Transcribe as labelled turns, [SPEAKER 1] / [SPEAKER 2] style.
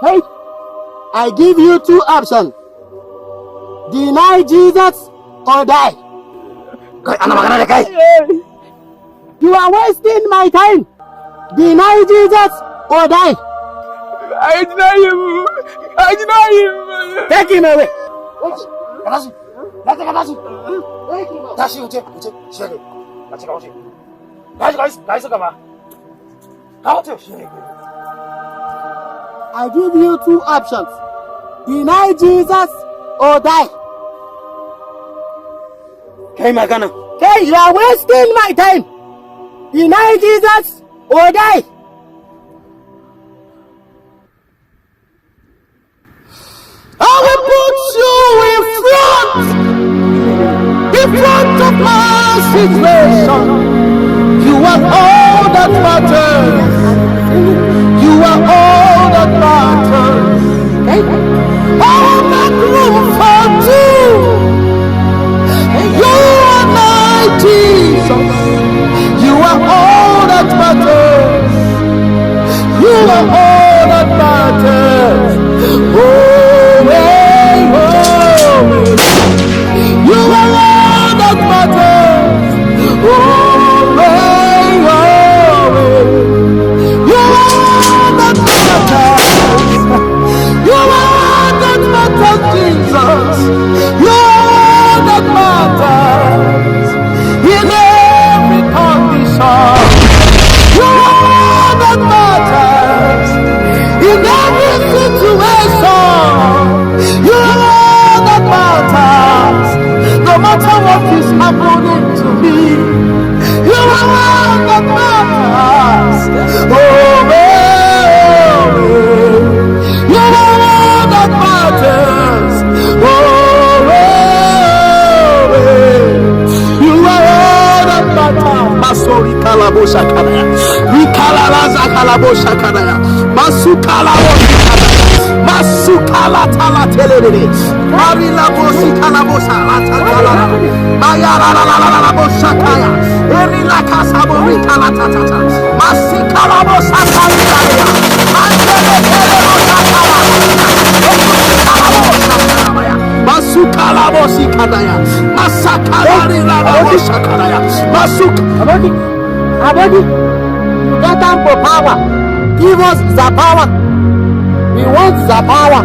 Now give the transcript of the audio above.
[SPEAKER 1] Hey, I give you two options. Deny Jesus or die. You are wasting my time. Deny Jesus or die.
[SPEAKER 2] I deny him. I deny him.
[SPEAKER 1] Take him away. I give you two options. Deny Jesus or die. Okay, Magana. Okay, you are wasting my time. Deny Jesus or die. I will put you in front of my situation. You are all that matters. You are all that matters. I will make room for two. You are my Jesus. You are all that matters. You are all that matters. Oh, hey, oh. You are all that matters. Oh, hey, oh. You are all that matters. You are all that matters, Jesus. You are all that matters. In every condition. You are all that matters. In every situation. You are all that matters. No matter what is happening to me. You are all that matters. Oh, you are all that matters. Oh, you are all that matters. Masori kalabosha kanaya. Rikalalaza kalabosha kanaya. Masukalabosha kanaya. Masukala tala telele. Marila bosi kalabosha latatala. Mayala la la la la bosha kaya. Erila kasabo rikala tatata. Masikalabosha kanaya. Mandele telebosha kala. Masukalabosi kanaya. Masakalari la bosha kanaya. Masuk. Abodi, you got time for power. Give us the power. We want the power.